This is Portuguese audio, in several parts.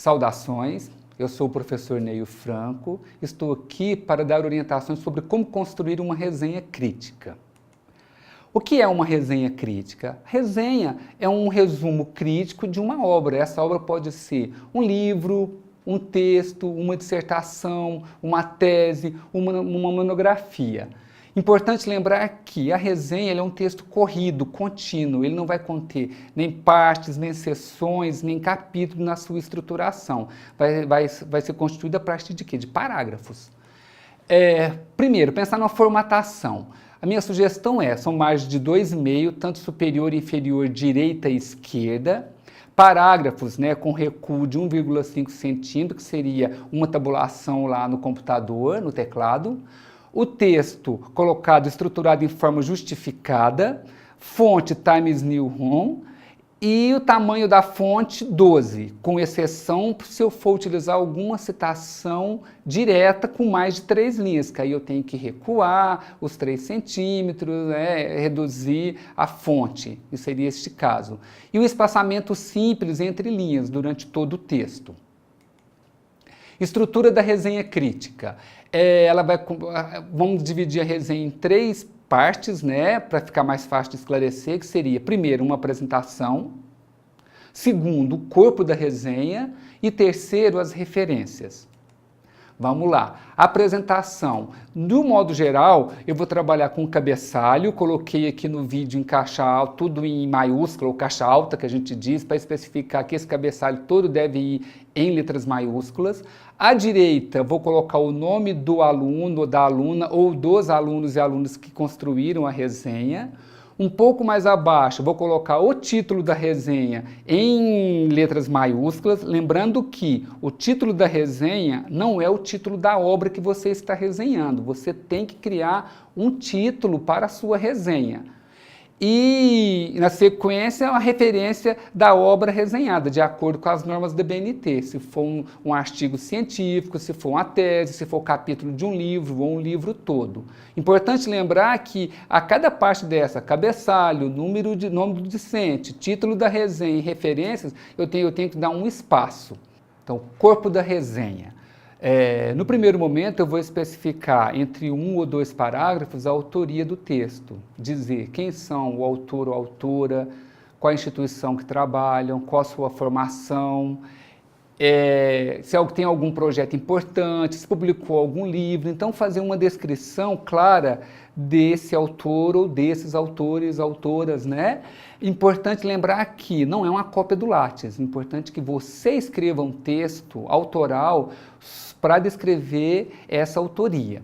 Saudações, eu sou o professor Neio Franco, estou aqui para dar orientações sobre como construir uma resenha crítica. O que é uma resenha crítica? Resenha é um resumo crítico de uma obra. Essa obra pode ser um livro, um texto, uma dissertação, uma tese, uma monografia. Importante lembrar que a resenha é um texto corrido, contínuo, ele não vai conter nem partes, nem seções, nem capítulos na sua estruturação. Vai ser constituída a partir de quê? De parágrafos. Primeiro, pensar na formatação. A minha sugestão são margens de 2,5, tanto superior e inferior, direita e esquerda. Parágrafos, com recuo de 1,5 centímetro, que seria uma tabulação lá no computador, no teclado. O texto colocado, estruturado em forma justificada, fonte Times New Roman e o tamanho da fonte 12, com exceção se eu for utilizar alguma citação direta com mais de 3 linhas, que aí eu tenho que recuar os 3 centímetros, reduzir a fonte, isso seria este caso. E o espaçamento simples entre linhas durante todo o texto. Estrutura da resenha crítica. Vamos dividir a resenha em 3 partes, para ficar mais fácil de esclarecer, que seria, primeiro, uma apresentação, segundo, o corpo da resenha e terceiro, as referências. Vamos lá. Apresentação. Do modo geral, eu vou trabalhar com cabeçalho, coloquei aqui no vídeo em caixa alta, tudo em maiúscula, ou caixa alta, que a gente diz, para especificar que esse cabeçalho todo deve ir em letras maiúsculas. À direita, vou colocar o nome do aluno ou da aluna, ou dos alunos e alunas que construíram a resenha. Um pouco mais abaixo, vou colocar o título da resenha em letras maiúsculas, lembrando que o título da resenha não é o título da obra que você está resenhando. Você tem que criar um título para a sua resenha. E, na sequência, uma referência da obra resenhada, de acordo com as normas da BNT. Se for um artigo científico, se for uma tese, se for o capítulo de um livro ou um livro todo. Importante lembrar que a cada parte dessa, cabeçalho, nome do discente, título da resenha e referências, eu tenho que dar um espaço. Então, corpo da resenha. No primeiro momento, eu vou especificar entre 1 ou 2 parágrafos a autoria do texto, dizer quem são o autor ou autora, qual a instituição que trabalham, qual a sua formação, se tem algum projeto importante, se publicou algum livro. Então, fazer uma descrição clara desse autor ou desses autores, autoras, Importante lembrar que não é uma cópia do Lattes, é importante que você escreva um texto autoral para descrever essa autoria.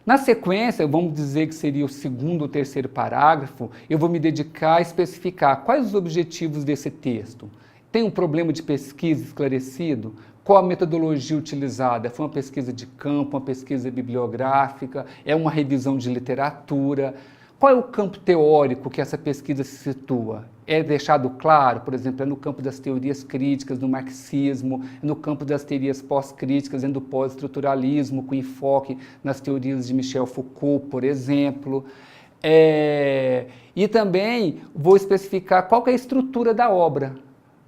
Na sequência, vamos dizer que seria o segundo ou terceiro parágrafo, eu vou me dedicar a especificar quais os objetivos desse texto. Tem um problema de pesquisa esclarecido? Qual a metodologia utilizada? Foi uma pesquisa de campo, uma pesquisa bibliográfica, é uma revisão de literatura? Qual é o campo teórico que essa pesquisa se situa? É deixado claro, por exemplo, é no campo das teorias críticas, do marxismo, é no campo das teorias pós-críticas, do pós-estruturalismo, com enfoque nas teorias de Michel Foucault, por exemplo. E também vou especificar qual que é a estrutura da obra.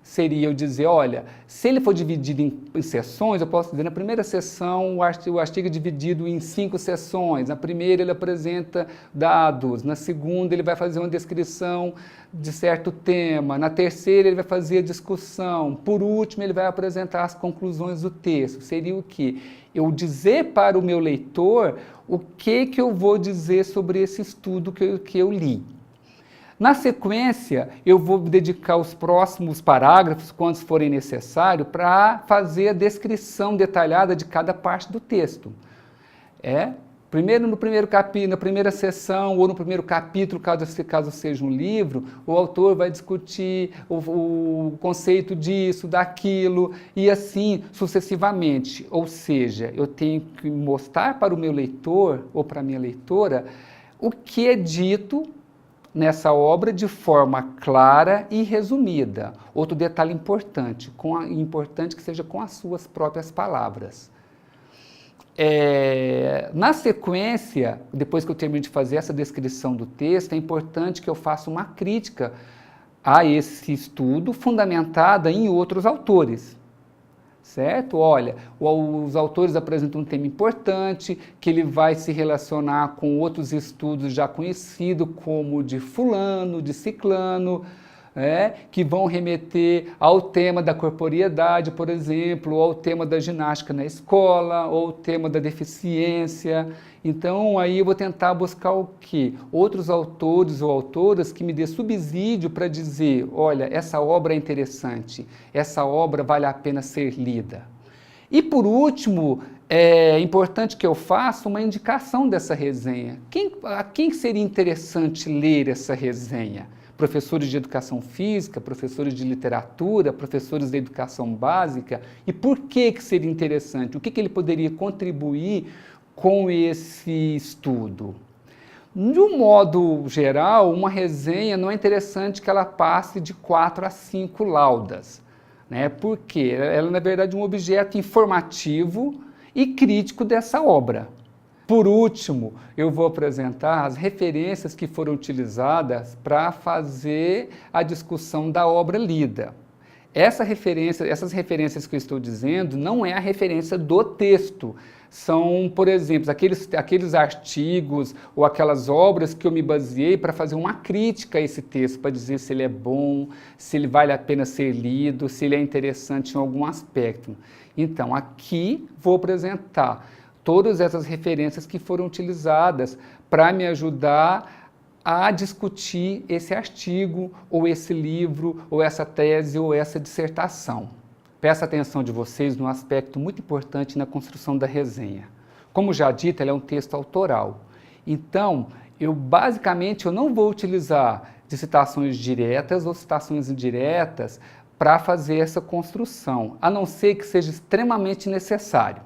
Seria eu dizer, olha, se ele for dividido em sessões, eu posso dizer, na primeira sessão o artigo é dividido em 5 sessões, na primeira ele apresenta dados, na segunda ele vai fazer uma descrição de certo tema, na terceira ele vai fazer a discussão, por último ele vai apresentar as conclusões do texto. Seria o quê? Eu dizer para o meu leitor o que eu vou dizer sobre esse estudo que eu li. Na sequência, eu vou dedicar os próximos parágrafos, quando forem necessários, para fazer a descrição detalhada de cada parte do texto. Primeiro, no primeiro capítulo, na primeira sessão, ou no primeiro capítulo, caso seja um livro, o autor vai discutir o conceito disso, daquilo, e assim sucessivamente. Ou seja, eu tenho que mostrar para o meu leitor, ou para a minha leitora, o que é dito nessa obra de forma clara e resumida. Outro detalhe importante, importante que seja com as suas próprias palavras. Na sequência, depois que eu termino de fazer essa descrição do texto, é importante que eu faça uma crítica a esse estudo fundamentada em outros autores. certo? Olha, os autores apresentam um tema importante, que ele vai se relacionar com outros estudos já conhecidos, como de fulano, de ciclano, que vão remeter ao tema da corporeidade, por exemplo, ou ao tema da ginástica na escola, ou ao tema da deficiência. Então, aí eu vou tentar buscar o quê? Outros autores ou autoras que me dê subsídio para dizer, olha, essa obra é interessante, essa obra vale a pena ser lida. E por último, é importante que eu faça uma indicação dessa resenha. A quem seria interessante ler essa resenha? Professores de educação física, professores de literatura, professores da educação básica. E por que seria interessante? O que ele poderia contribuir com esse estudo? De um modo geral, uma resenha não é interessante que ela passe de 4 a 5 laudas, né? Porque ela, na verdade, é um objeto informativo e crítico dessa obra. Por último, eu vou apresentar as referências que foram utilizadas para fazer a discussão da obra lida. Essas referências que eu estou dizendo não é a referência do texto. São, por exemplo, aqueles artigos ou aquelas obras que eu me baseei para fazer uma crítica a esse texto, para dizer se ele é bom, se ele vale a pena ser lido, se ele é interessante em algum aspecto. Então, aqui vou apresentar todas essas referências que foram utilizadas para me ajudar a discutir esse artigo, ou esse livro, ou essa tese, ou essa dissertação. Peço a atenção de vocês num aspecto muito importante na construção da resenha. Como já dito, ela é um texto autoral. Então, basicamente eu não vou utilizar de citações diretas ou citações indiretas para fazer essa construção, a não ser que seja extremamente necessário.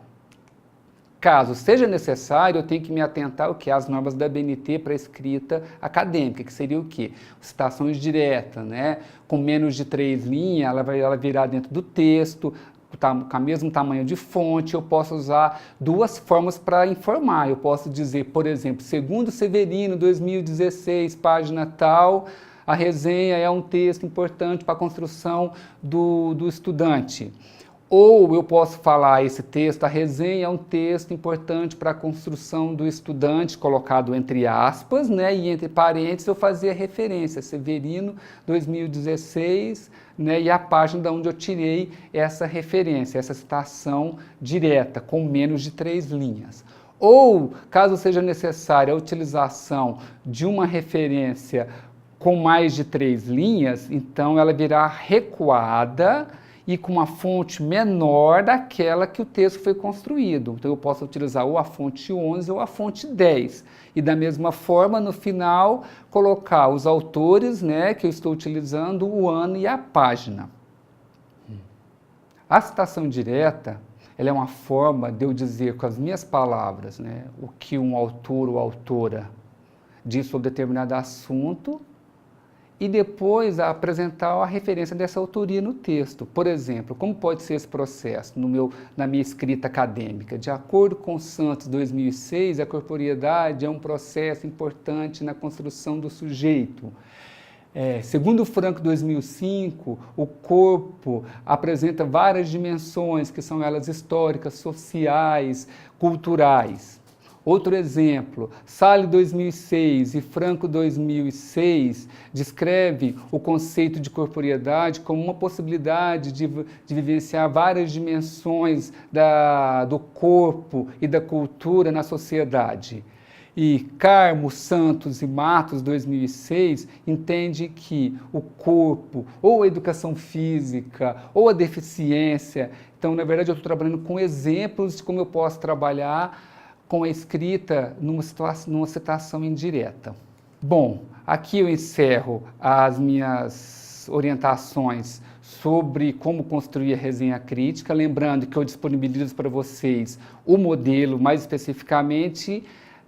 Caso seja necessário, eu tenho que me atentar às normas da ABNT para escrita acadêmica, que seria o quê? Citações diretas, né? Com menos de 3 linhas, ela virá dentro do texto, com o mesmo tamanho de fonte. Eu posso usar 2 formas para informar. Eu posso dizer, por exemplo, segundo Severino, 2016, página tal, a resenha é um texto importante para a construção do estudante. Ou eu posso falar esse texto, a resenha é um texto importante para a construção do estudante, colocado entre aspas, né, e entre parênteses eu fazia referência, Severino, 2016, né, e a página de onde eu tirei essa referência, essa citação direta, com menos de 3 linhas. Ou, caso seja necessária a utilização de uma referência com mais de 3 linhas, então ela virá recuada e com uma fonte menor daquela que o texto foi construído. Então eu posso utilizar ou a fonte 11 ou a fonte 10. E da mesma forma, no final, colocar os autores, né, que eu estou utilizando, o ano e a página. A citação direta, ela é uma forma de eu dizer com as minhas palavras, né, o que um autor ou autora diz sobre determinado assunto, e depois apresentar a referência dessa autoria no texto. Por exemplo, como pode ser esse processo na minha escrita acadêmica? De acordo com Santos 2006, a corporeidade é um processo importante na construção do sujeito. Segundo Franco 2005, o corpo apresenta várias dimensões, que são elas históricas, sociais, culturais. Outro exemplo, Salles 2006 e Franco 2006 descreve o conceito de corporeidade como uma possibilidade de vivenciar várias dimensões do corpo e da cultura na sociedade. E Carmo, Santos e Matos, 2006, entende que o corpo, ou a educação física, ou a deficiência. Então, na verdade, eu estou trabalhando com exemplos de como eu posso trabalhar com a escrita numa citação indireta. Bom, aqui eu encerro as minhas orientações sobre como construir a resenha crítica, lembrando que eu disponibilizo para vocês o modelo mais especificamente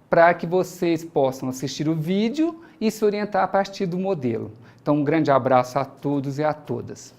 para que vocês possam assistir o vídeo e se orientar a partir do modelo. Então, um grande abraço a todos e a todas.